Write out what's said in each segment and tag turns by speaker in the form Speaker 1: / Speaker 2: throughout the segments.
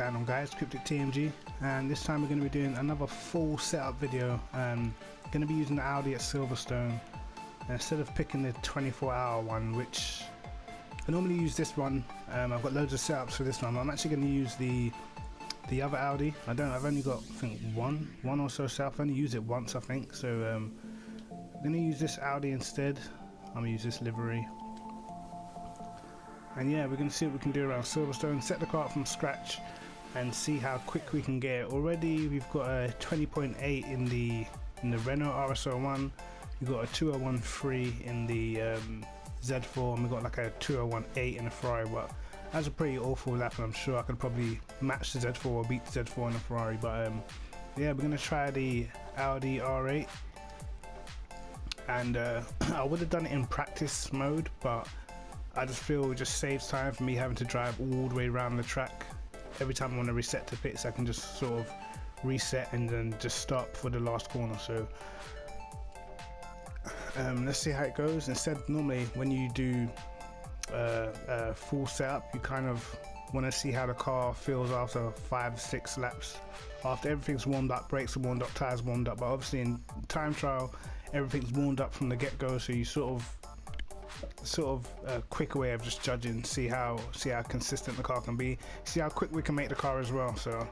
Speaker 1: channel, guys, Cryptic TMG, and this time we're going to be doing another full setup video. Going to be using the Audi at Silverstone, and instead of picking the 24-hour one, which I normally use this one. I've got loads of setups for this one. I'm actually going to use the other Audi. I've only got, I think, one or so set up. I've only used it once, I think. So I'm going to use this Audi instead. I'm going to use this livery. And yeah, we're going to see what we can do around Silverstone, set the car up from scratch and see how quick we can get it. Already we've got a 20.8 in the Renault RS01, we've got a 201.3 in the Z4, and we've got like a 201.8 in the Ferrari. But that's a pretty awful lap, and I'm sure I could probably match the Z4 or beat the Z4 in the Ferrari. But yeah, we're going to try the Audi R8, and I would have done it in practice mode, but I just feel it just saves time for me having to drive all the way around the track. Every time I want to reset to pits, I can just sort of reset and then just stop for the last corner. So let's see how it goes. Instead, normally when you do full setup, you kind of want to see how the car feels after 5-6 laps, after everything's warmed up, brakes are warmed up, tires warmed up. But obviously in time trial, everything's warmed up from the get-go, so you sort of a quicker way of just judging, see how consistent the car can be, see how quick we can make the car as well. So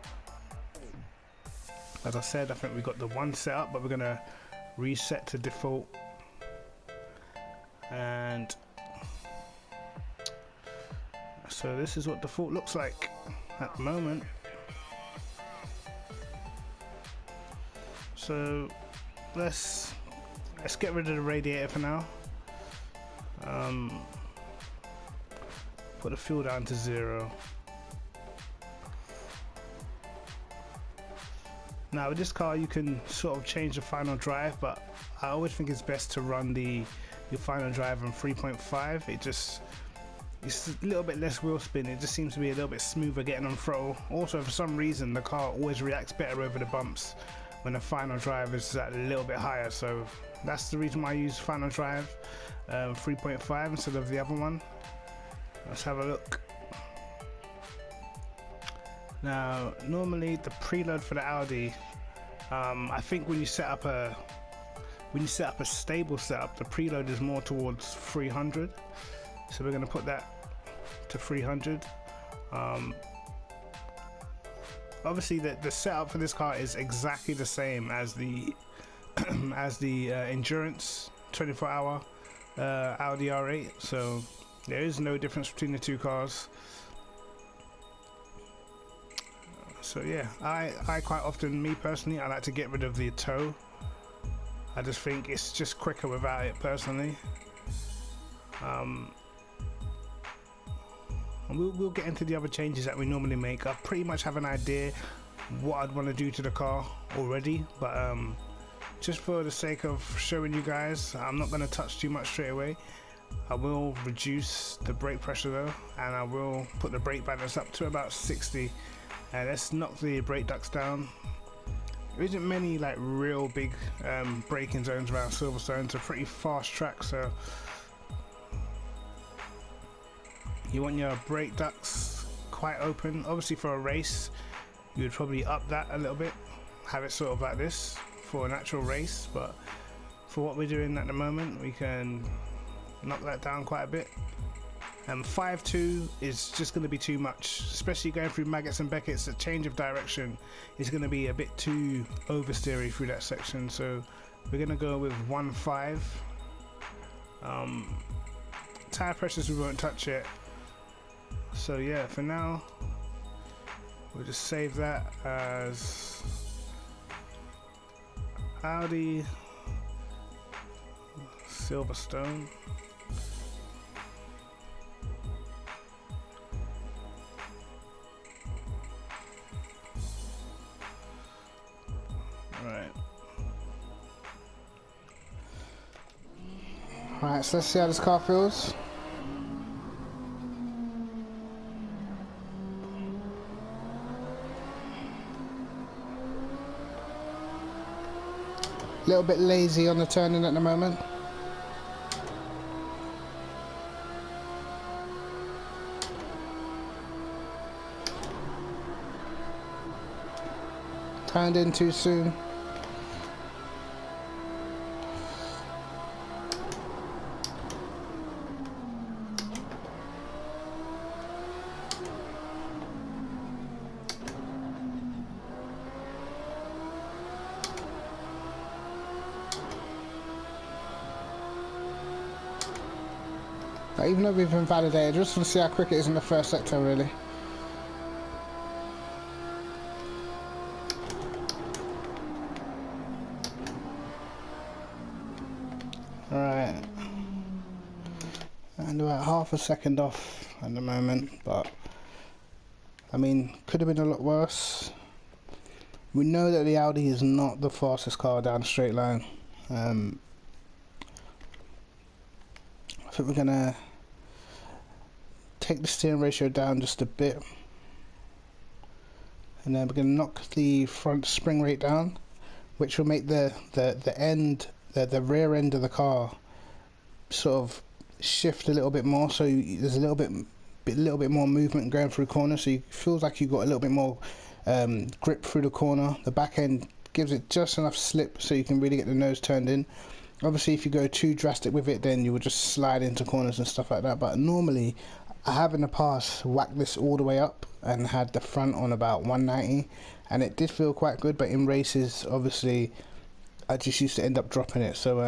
Speaker 1: as I said, I think we got the one set up, but we're gonna reset to default, and so this is what default looks like at the moment. So let's get rid of the radiator for now. Put the fuel down to 0. Now with this car you can sort of change the final drive, but I always think it's best to run your final drive on 3.5. It's a little bit less wheel spin. It just seems to be a little bit smoother getting on throttle. Also, for some reason the car always reacts better over the bumps when the final drive is at a little bit higher, so that's the reason why I use final drive 3.5 instead of the other one. Let's have a look. Now normally the preload for the Audi, I think when you set up a stable setup, the preload is more towards 300, so we're going to put that to 300. Obviously the setup for this car is exactly the same as the endurance 24-hour Audi R8, so there is no difference between the two cars. So yeah, I quite often, me personally, I like to get rid of the toe. I just think it's just quicker without it personally. And we'll get into the other changes that we normally make. I pretty much have an idea what I'd want to do to the car already, but just for the sake of showing you guys, I'm not going to touch too much straight away. I will reduce the brake pressure though, and I will put the brake balance up to about 60, and let's knock the brake ducts down. There isn't many like real big braking zones around Silverstone. It's a pretty fast track, so you want your brake ducts quite open. Obviously for a race you would probably up that a little bit, have it sort of like this for an actual race, but for what we're doing at the moment we can knock that down quite a bit. And 5.2 is just going to be too much, especially going through Maggots and Beckett's. The change of direction is going to be a bit too oversteery through that section, so we're going to go with 1.5. Tire pressures we won't touch it. So yeah, for now we'll just save that as Audi Silverstone. Alright, so let's see how this car feels. A little bit lazy on the turning at the moment. turned in too soon. Even though we've invalidated, I just want to see how quick it is in the first sector, really. Alright. And about half a second off at the moment, but I mean, could have been a lot worse. We know that the Audi is not the fastest car down a straight line. I think we're gonna take the steering ratio down just a bit, and then we're going to knock the front spring rate down, which will make the rear end of the car sort of shift a little bit more, so there's a little bit more movement going through corners, so it feels like you've got a little bit more grip through the corner. The back end gives it just enough slip so you can really get the nose turned in. Obviously if you go too drastic with it, then you will just slide into corners and stuff like that, but normally I have in the past whacked this all the way up and had the front on about 190, and it did feel quite good, but in races obviously I just used to end up dropping it, so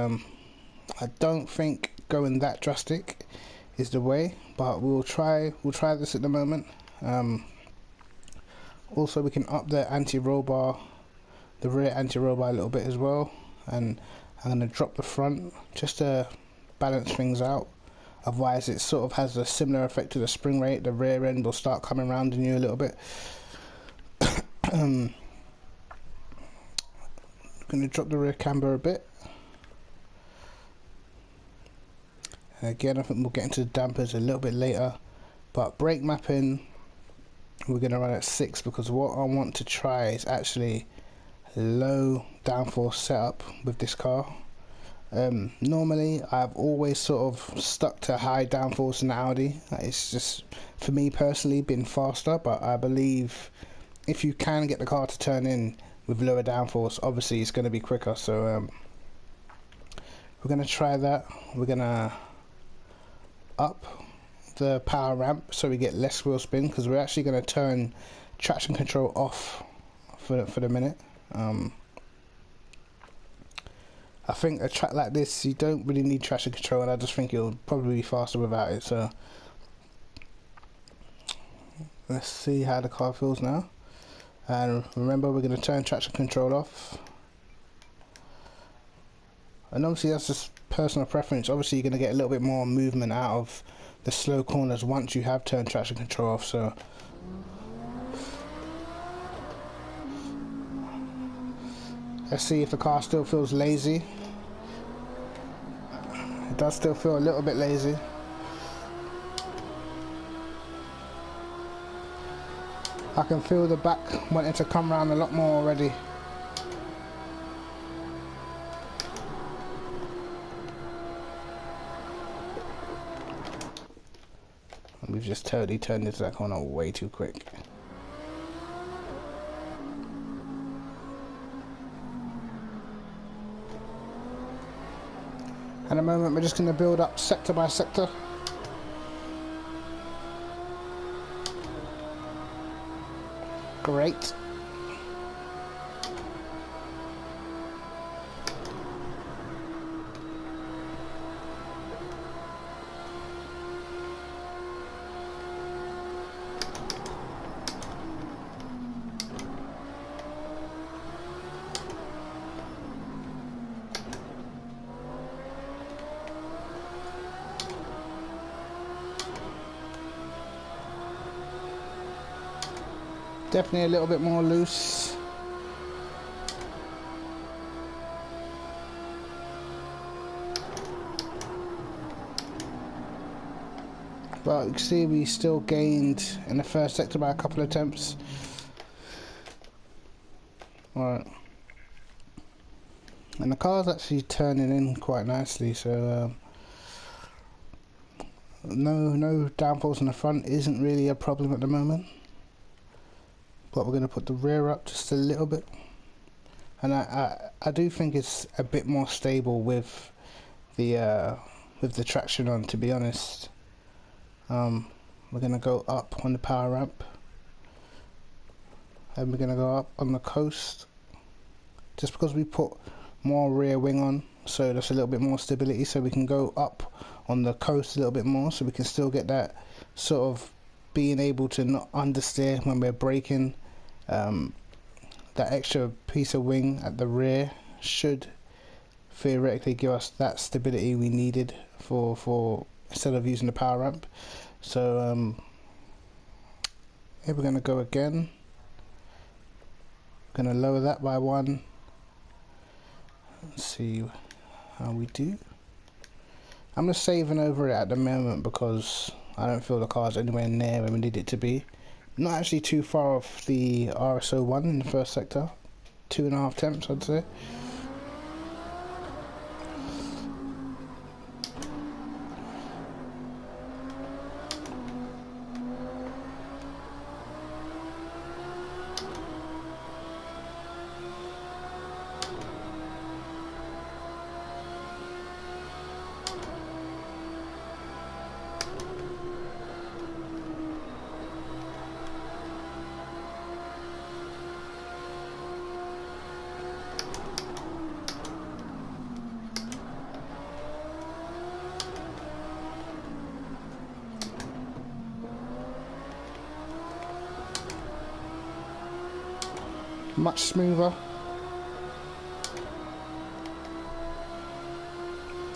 Speaker 1: I don't think going that drastic is the way, but we'll try this at the moment. Also we can up the anti-roll bar, the rear anti-roll bar a little bit as well, and I'm going to drop the front just to balance things out. Otherwise it sort of has a similar effect to the spring rate. The rear end will start coming around in you a little bit. I'm going to drop the rear camber a bit. And again, I think we'll get into the dampers a little bit later. But brake mapping, we're going to run at 6, because what I want to try is actually low downforce setup with this car. Normally I've always sort of stuck to high downforce in the Audi. It's just, for me personally, been faster, but I believe if you can get the car to turn in with lower downforce, obviously it's going to be quicker. So we're going to try that. We're going to up the power ramp so we get less wheel spin, because we're actually going to turn traction control off for the minute. I think a track like this, you don't really need traction control, and I just think it'll probably be faster without it. So let's see how the car feels now. And remember, we're going to turn traction control off. And obviously that's just personal preference. Obviously you're going to get a little bit more movement out of the slow corners once you have turned traction control off. So let's see if the car still feels lazy. It does still feel a little bit lazy. I can feel the back wanting to come around a lot more already. And we've just totally turned into that corner way too quick. At the moment we're just going to build up sector by sector. Great. Definitely a little bit more loose. But you can see we still gained in the first sector by a couple of attempts. Alright. And the car's actually turning in quite nicely, so no downforce in the front isn't really a problem at the moment. But we're going to put the rear up just a little bit. and I do think it's a bit more stable with the traction on, to be honest. We're gonna go up on the power ramp, and we're gonna go up on the coast, just because we put more rear wing on, so that's a little bit more stability, so we can go up on the coast a little bit more, so we can still get that sort of being able to not understeer when we're braking. That extra piece of wing at the rear should theoretically give us that stability we needed for instead of using the power ramp. So here we're going to go again. Going to lower that by 1. Let's see how we do. I'm just saving over it at the moment because I don't feel the car's anywhere near where we need it to be. Not actually too far off the RSO1 in the first sector. 2.5 temps, I'd say. Much smoother.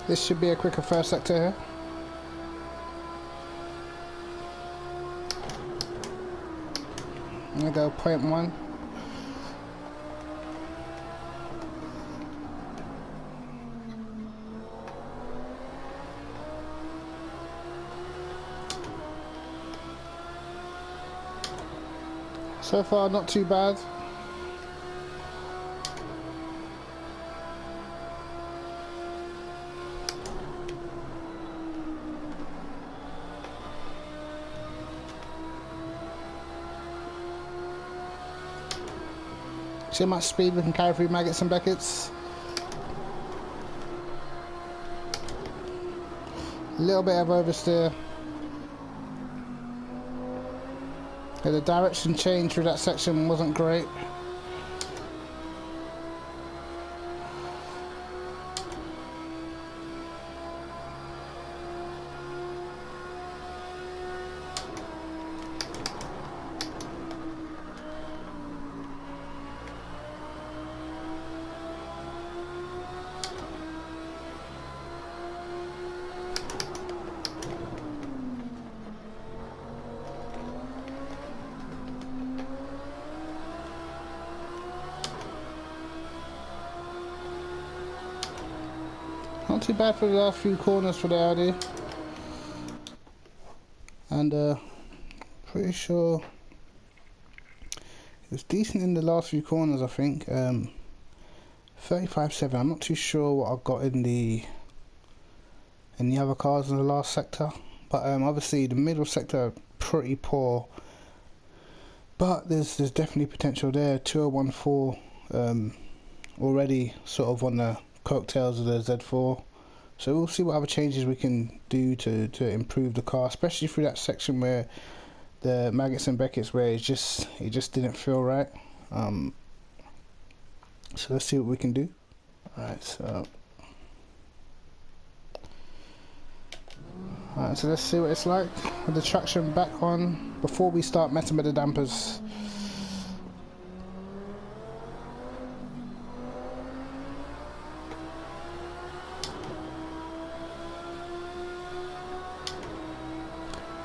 Speaker 1: This should be a quicker first sector here. I'm gonna go 0.1. So far, not too bad. See how much speed we can carry through Maggots and Beckets. A little bit of oversteer. Yeah, the direction change through that section wasn't great. Not too bad for the last few corners for the Audi, and pretty sure it was decent in the last few corners. I think 35.7. I'm not too sure what I got in the other cars in the last sector, but obviously the middle sector pretty poor, but there's definitely potential there. 2014 already sort of on the coattails of the Z4, so we'll see what other changes we can do to improve the car, especially through that section where the Maggots and Beckets, where it just didn't feel right. So let's see what we can do. Alright, so let's see what it's like with the traction back on before we start messing with the dampers.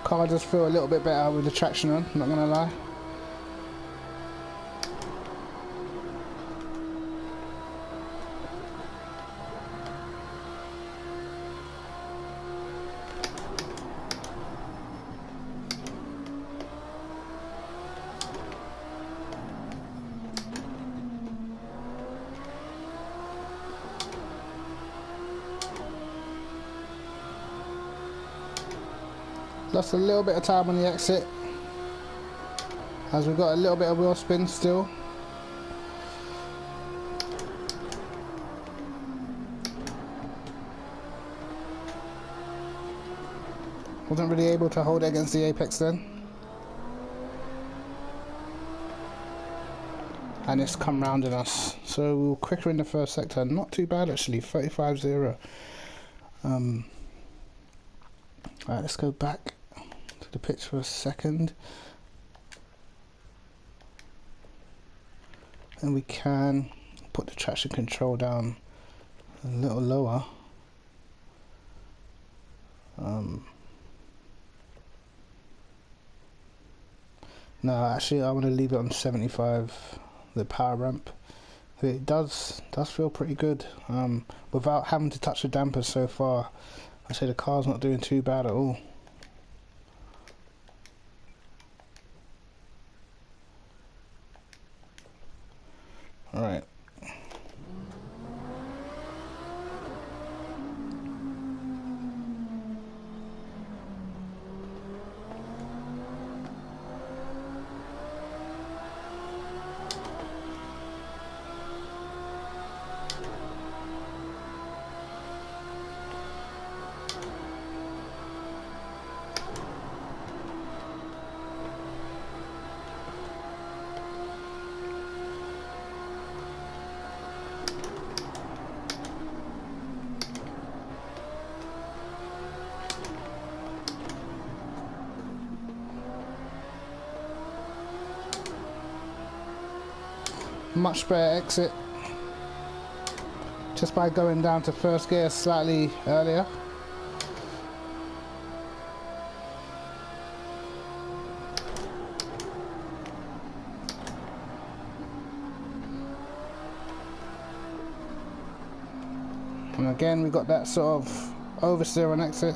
Speaker 1: Car does feel a little bit better with the traction on, not gonna lie. Lost a little bit of time on the exit, as we've got a little bit of wheel spin still. Wasn't really able to hold it against the apex then. And it's come round in us. So we were quicker in the first sector. Not too bad actually, 35.0. Alright, let's go back to the pitch for a second. And we can put the traction control down a little lower. No, actually I want to leave it on 75, the power ramp. It does feel pretty good without having to touch the dampers so far. I say the car's not doing too bad at all. Alright. Much better exit just by going down to first gear slightly earlier. And again we got that sort of oversteer on exit.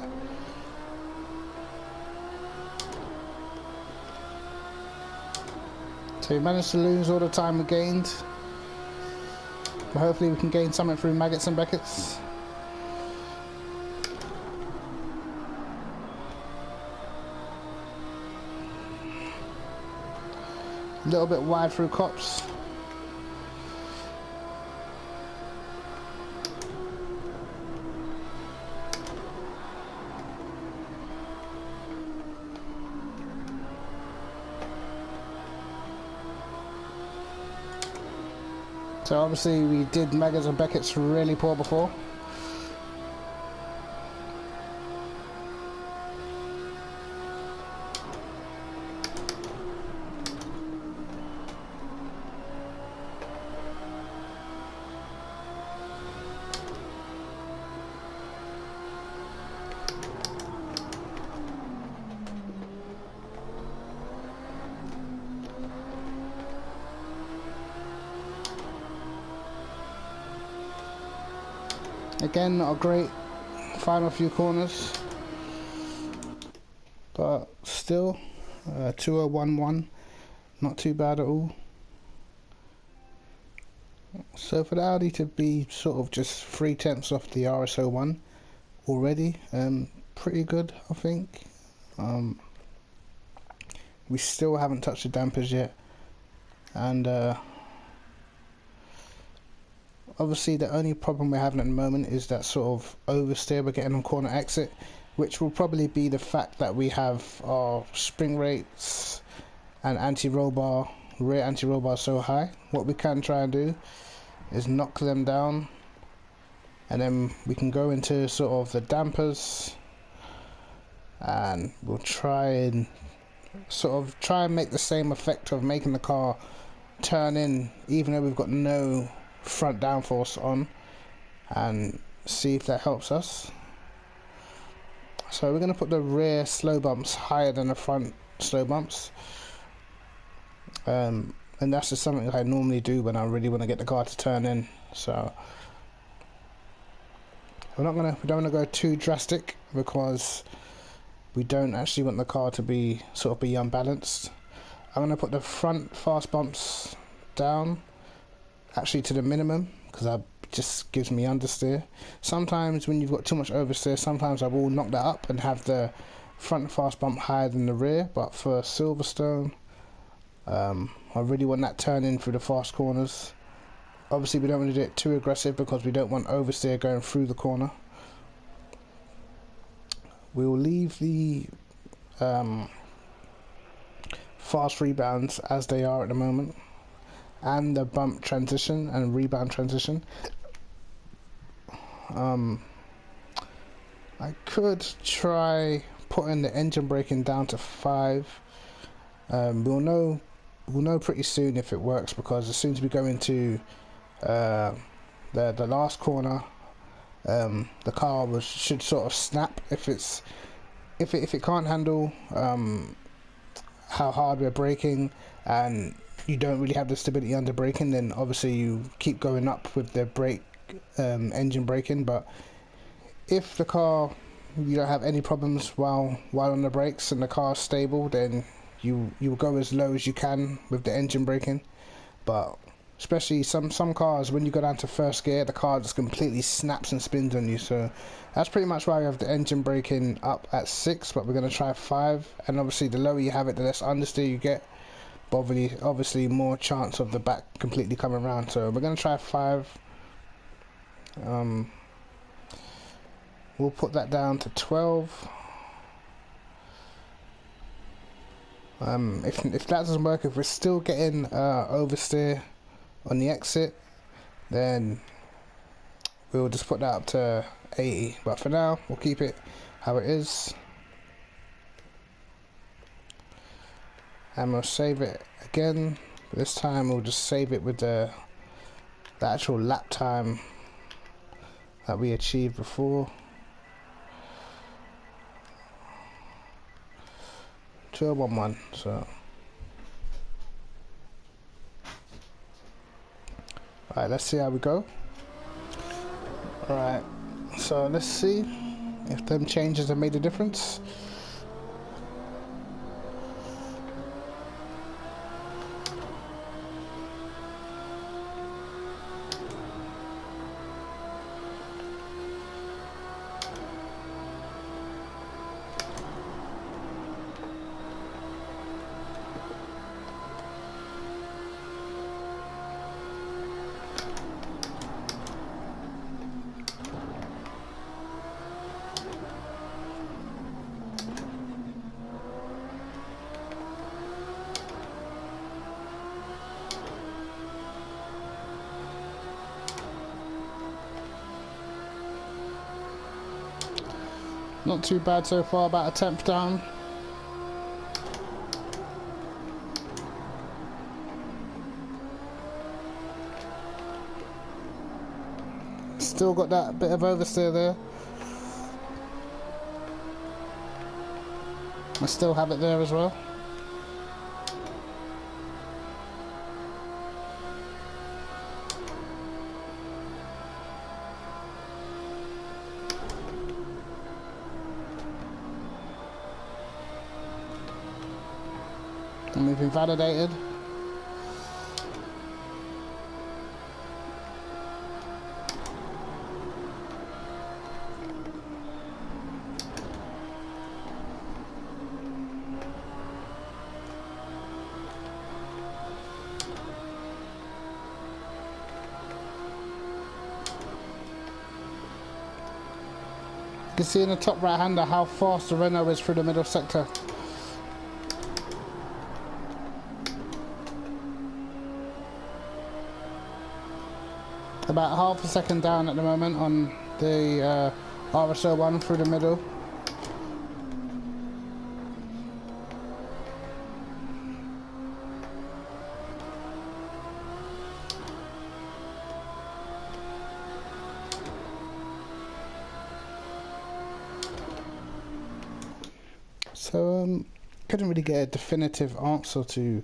Speaker 1: So we managed to lose all the time we gained, but hopefully we can gain something through maggots and beckets. A little bit wide through cops. So obviously we did maggots and beckets really poor before. Again, not a great final few corners, but still 2011, not too bad at all. So for the Audi to be sort of just 3/10 off the RS01 already, pretty good I think. We still haven't touched the dampers yet, and obviously the only problem we're having at the moment is that sort of oversteer we're getting on corner exit, which will probably be the fact that we have our spring rates and anti-roll bar, rear anti-roll bar so high. What we can try and do is knock them down, and then we can go into sort of the dampers, and we'll try and make the same effect of making the car turn in even though we've got no front downforce on, and see if that helps us. So we're going to put the rear slow bumps higher than the front slow bumps, and that's just something I normally do when I really want to get the car to turn in. So we don't want to go too drastic because we don't actually want the car to be unbalanced. I'm going to put the front fast bumps down, actually to the minimum, because that just gives me understeer. Sometimes when you've got too much oversteer, sometimes I will knock that up and have the front fast bump higher than the rear, but for Silverstone I really want that turn in through the fast corners. Obviously we don't want to do it too aggressive because we don't want oversteer going through the corner, we'll leave the fast rebounds as they are at the moment, and the bump transition and rebound transition. I could try putting the engine braking down to 5. We'll know pretty soon if it works, because as soon as we go into the last corner, the car should sort of snap if it can't handle how hard we're braking, and you don't really have the stability under braking. Then obviously you keep going up with the engine braking. But if the car, you don't have any problems while on the brakes and the car's stable, then you go as low as you can with the engine braking. But especially some cars, when you go down to first gear, the car just completely snaps and spins on you. So that's pretty much why we have the engine braking up at 6, but we're going to try 5. And obviously the lower you have it, the less understeer you get, but obviously more chance of the back completely coming around. So we're going to try 5. We'll put that down to 12. If that doesn't work, if we're still getting oversteer on the exit, then we'll just put that up to 80. But for now, we'll keep it how it is, and we'll save it again. This time we'll just save it with the actual lap time that we achieved before. 2:11. So alright, let's see how we go. Alright, so let's see if them changes have made a difference. Not too bad so far, about a 10th down. Still got that bit of oversteer there. I still have it there as well. And we've been validated. You can see in the top right hander how fast the Renault is through the middle sector. About half a second down at the moment on the RSO1 through the middle. So couldn't really get a definitive answer to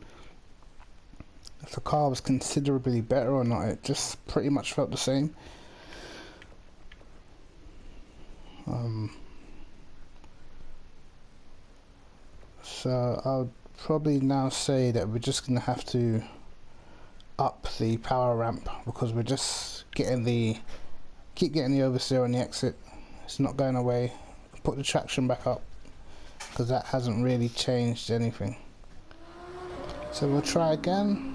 Speaker 1: if the car was considerably better or not. It just pretty much felt the same. So I'll probably now say that we're just gonna have to up the power ramp, because we're just keep getting the oversteer on the exit. It's not going away. Put the traction back up, because that hasn't really changed anything. So we'll try again.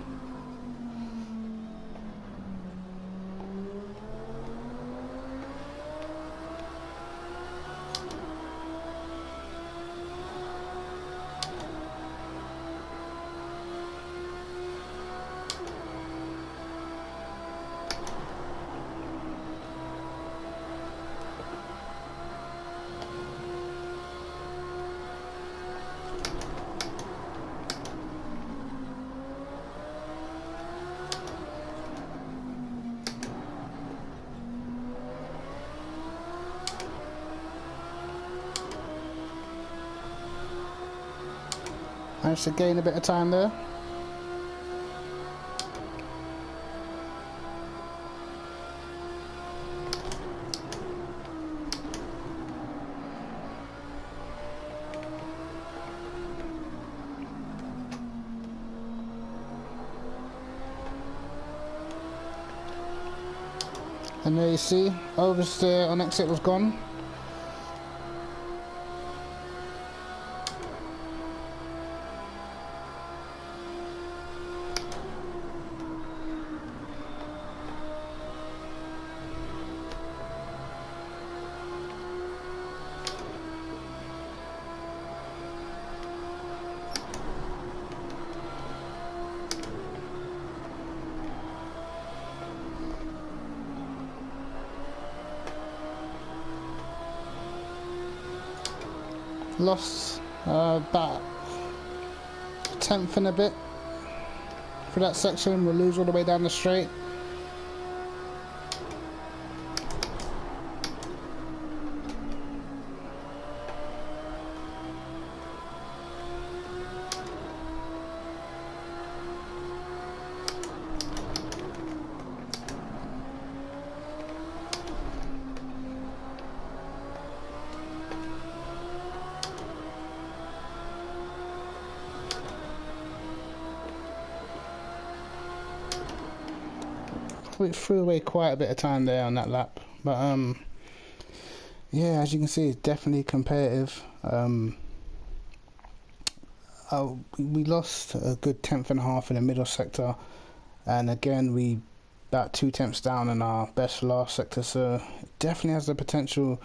Speaker 1: managed to gain a bit of time there. And there you see, oversteer on exit was gone. Lost about a tenth and a bit for that section. We'll lose all the way down the straight. We threw away quite a bit of time there on that lap, but yeah, as you can see, it's definitely competitive. We lost a good tenth and a half in the middle sector, and again we about 2 tenths down in our best last sector, so it definitely has the potential,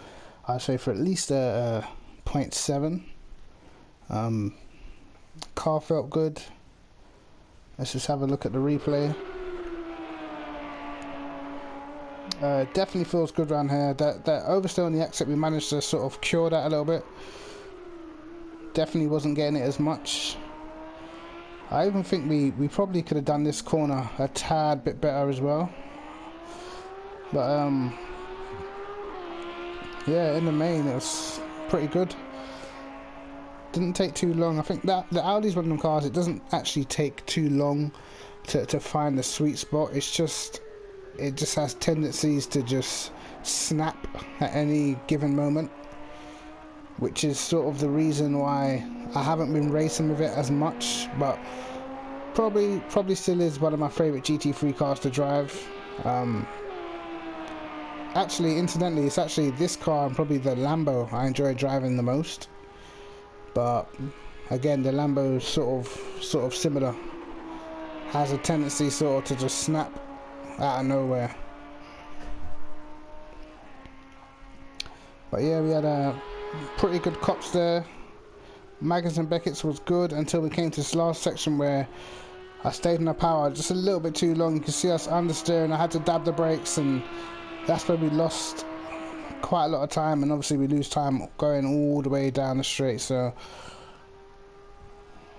Speaker 1: I'd say, for at least a 0.7. Car felt good. Let's just have a look at the replay. Definitely feels good around here. That oversteer on the exit, we managed to sort of cure that a little bit. Definitely wasn't getting it as much. I even think we probably could have done this corner a tad bit better as well. But yeah, in the main it was pretty good. Didn't take too long. I think that the Audi's one of them cars, it doesn't actually take too long to find the sweet spot. It just has tendencies to just snap at any given moment, which is sort of the reason why I haven't been racing with it as much, but probably still is one of my favorite GT3 cars to drive. Actually, incidentally, it's actually this car and probably the Lambo I enjoy driving the most, but again, the Lambo is sort of similar, has a tendency sort of to just snap out of nowhere. But yeah, we had a pretty good cops there. Maggins and Beckett's was good until we came to this last section where I stayed in the power just a little bit too long. You can see us understeering. I had to dab the brakes, and that's where we lost quite a lot of time, and obviously we lose time going all the way down the straight, so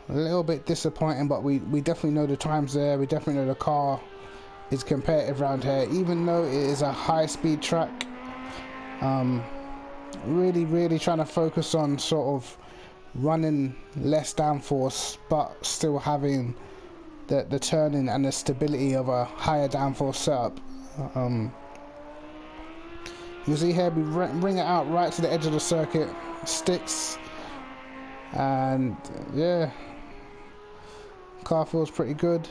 Speaker 1: a little bit disappointing. But we definitely know the times there. We definitely know the car is competitive around here, even though it is a high-speed track. Really trying to focus on sort of running less downforce, but still having the turning and the stability of a higher downforce setup. You see here, we bring it out right to the edge of the circuit, sticks, and yeah, car feels pretty good.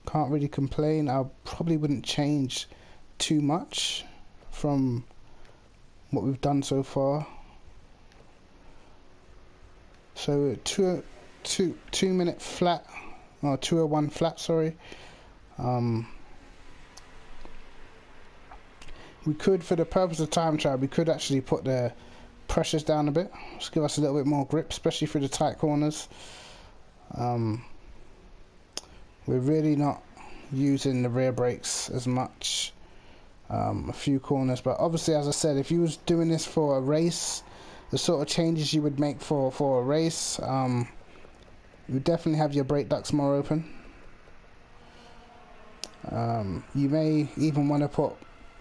Speaker 1: Can't really complain. I probably wouldn't change too much from what we've done so far. So 2 minute flat, or 2:01 flat, sorry. We could, for the purpose of time trial, we could actually put the pressures down a bit, just give us a little bit more grip, especially through the tight corners. We're really not using the rear brakes as much. A few corners, but obviously, as I said, if you was doing this for a race, the sort of changes you would make for a race, you definitely have your brake ducts more open. You may even want to put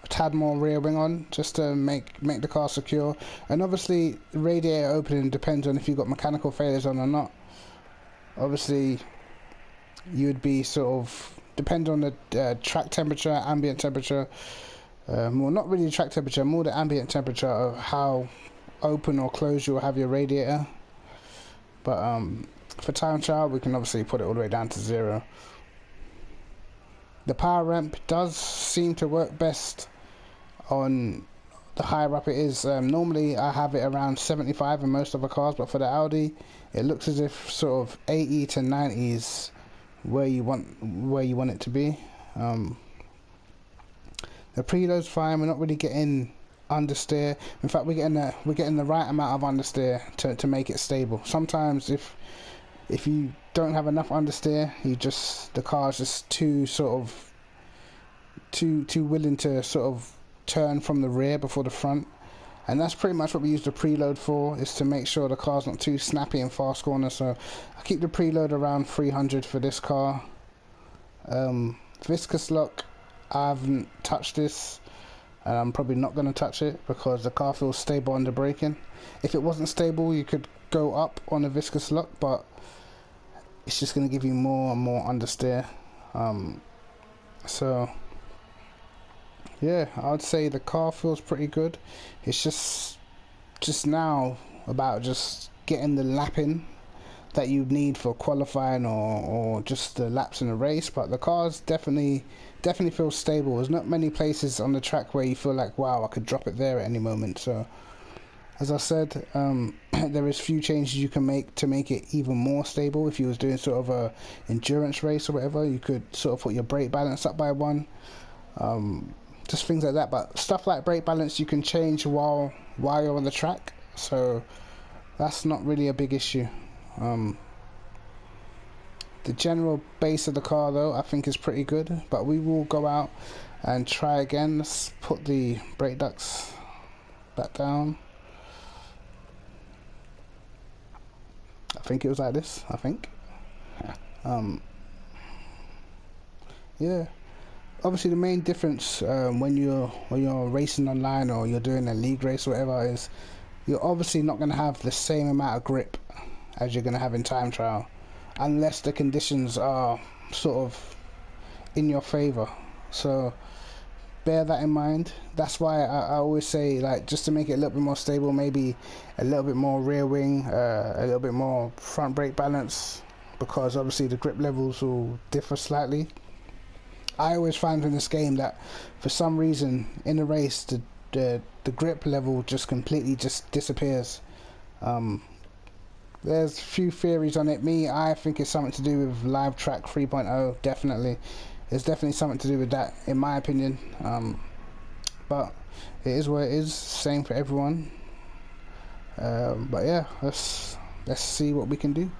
Speaker 1: a tad more rear wing on, just to make the car secure. And obviously radiator opening depends on if you've got mechanical failures on or not. Obviously you'd be sort of depend on the track temperature, ambient temperature. Well, not really the track temperature, more the ambient temperature of how open or closed you'll have your radiator. But for time trial, we can obviously put it all the way down to 0. The power ramp does seem to work best on the higher up it is. Normally I have it around 75 in most of the cars, but for the Audi it looks as if sort of 80 to 90 is where you want it to be. The preload's fine. We're not really getting understeer. In fact, we're getting the right amount of understeer to make it stable. Sometimes if you don't have enough understeer, the car's just too willing to sort of turn from the rear before the front. And that's pretty much what we use the preload for, is to make sure the car's not too snappy in fast corners. So I keep the preload around 300 for this car. Viscous lock, I haven't touched this, and I'm probably not going to touch it because the car feels stable under braking. If it wasn't stable, you could go up on a viscous lock, but it's just going to give you more and more understeer. So yeah, I would say the car feels pretty good. It's just now about just getting the lapping that you need for qualifying or just the laps in a race. But the car's definitely feels stable. There's not many places on the track where you feel like, wow, I could drop it there at any moment. So as I said, there is few changes you can make to make it even more stable. If you was doing sort of a endurance race or whatever, you could sort of put your brake balance up by 1. Just things like that. But stuff like brake balance you can change while you're on the track, so that's not really a big issue. The general base of the car though I think is pretty good, but we will go out and try again. Let's put the brake ducts back down. I think it was like this, I think. Yeah, obviously the main difference when you're racing online or you're doing a league race or whatever is you're obviously not going to have the same amount of grip as you're going to have in time trial, unless the conditions are sort of in your favor. So bear that in mind. That's why I always say, like, just to make it a little bit more stable, maybe a little bit more rear wing, a little bit more front brake balance, because obviously the grip levels will differ slightly. I always find in this game that for some reason in a race the grip level just completely just disappears. There's a few theories on it. I think it's something to do with Live Track 3.0. Definitely, it's definitely something to do with that, in my opinion. But it is what it is. Same for everyone. But yeah, let's see what we can do.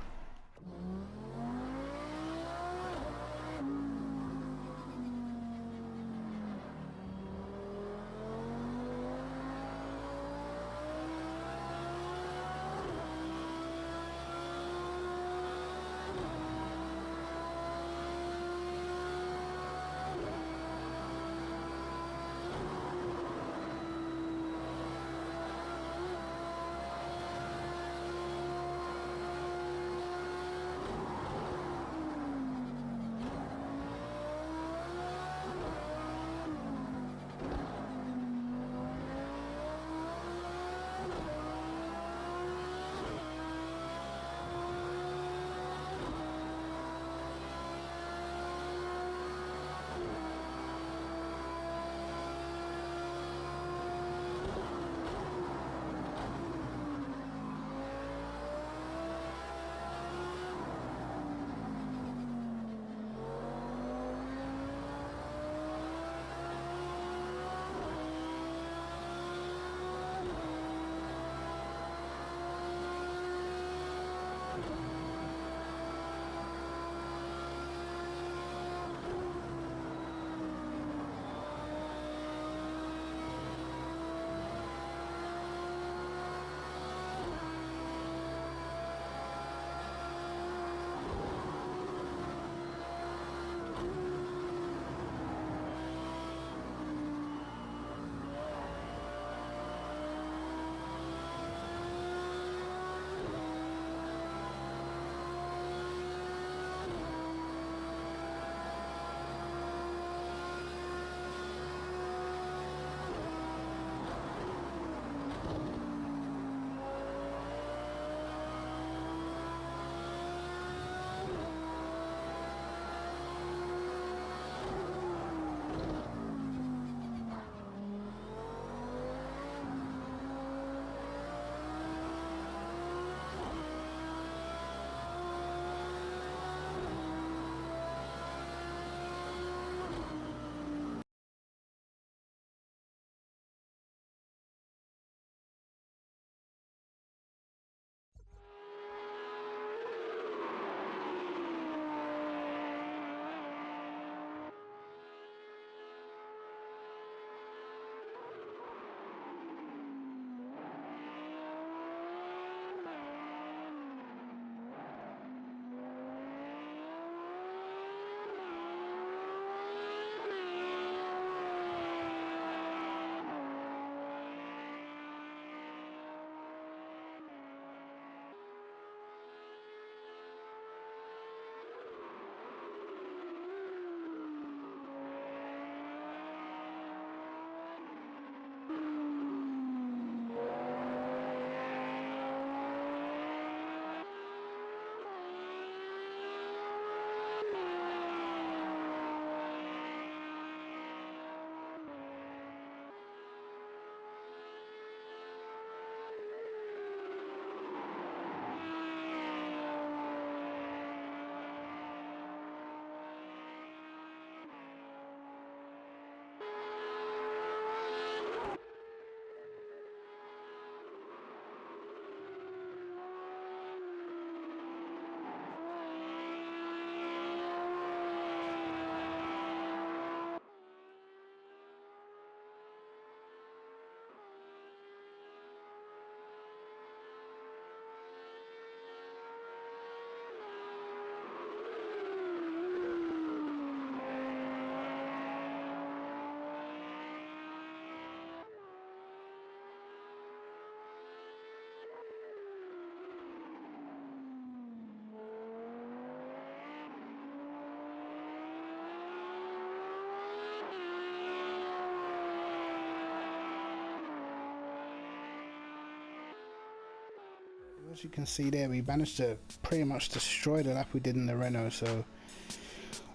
Speaker 1: as you can see there, we managed to pretty much destroy the lap we did in the Renault, so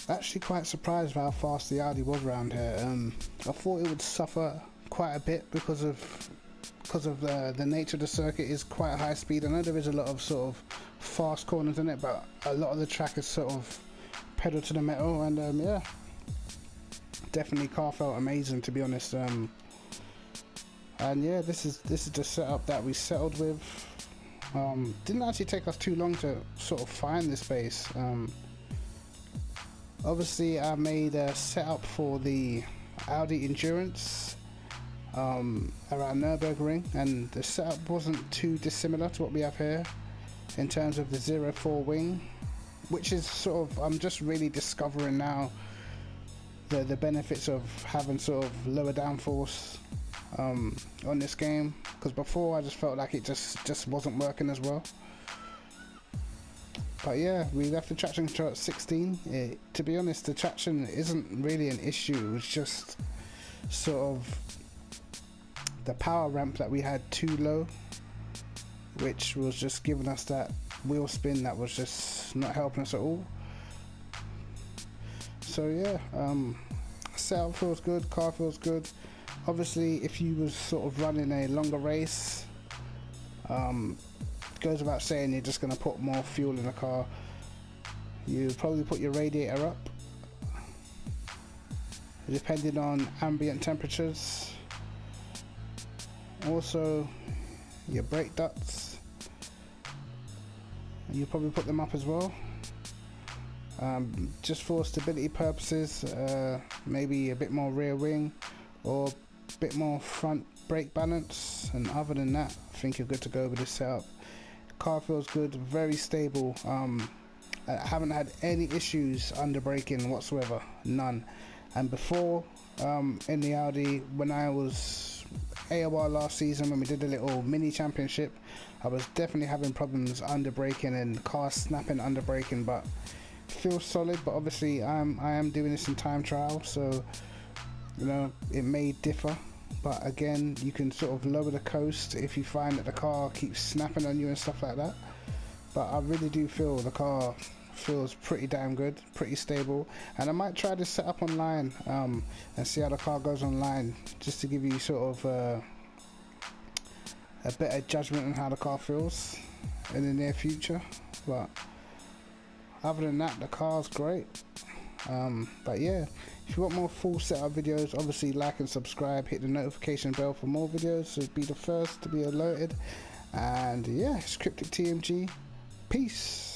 Speaker 1: actually quite surprised by how fast the Audi was around here. I thought it would suffer quite a bit because of the nature of the circuit is quite high speed. I know there is a lot of sort of fast corners in it, but a lot of the track is sort of pedal to the metal, and yeah, definitely car felt amazing, to be honest. And yeah, this is the setup that we settled with. Didn't actually take us too long to sort of find this base. Obviously I made a setup for the Audi Endurance around Nürburgring, and the setup wasn't too dissimilar to what we have here in terms of the 04 wing, which is sort of, I'm just really discovering now the benefits of having sort of lower downforce on this game, because before I just felt like it just wasn't working as well. But yeah, we left the traction control at 16. To be honest, the traction isn't really an issue, it's just sort of the power ramp that we had too low, which was just giving us that wheel spin that was just not helping us at all. So yeah, setup feels good, car feels good. Obviously if you was sort of running a longer race, goes without saying, you're just going to put more fuel in the car. You probably put your radiator up depending on ambient temperatures. Also your brake ducts, you probably put them up as well, just for stability purposes. Maybe a bit more rear wing or a bit more front brake balance, and other than that I think you're good to go with this setup. Car feels good, very stable. I haven't had any issues under braking whatsoever, none. And before in the Audi, when I was AOR last season, when we did a little mini championship, I was definitely having problems under braking and car snapping under braking, but feels solid. But obviously I am doing this in time trial, so you know it may differ. But again, you can sort of lower the coast if you find that the car keeps snapping on you and stuff like that. But I really do feel the car feels pretty damn good, pretty stable. And I might try this setup online and see how the car goes online, just to give you sort of a better judgment on how the car feels in the near future. But other than that, the car's great. But yeah, if you want more full setup videos, obviously like and subscribe, hit the notification bell for more videos so be the first to be alerted. And yeah, it's Cryptic TMG, peace.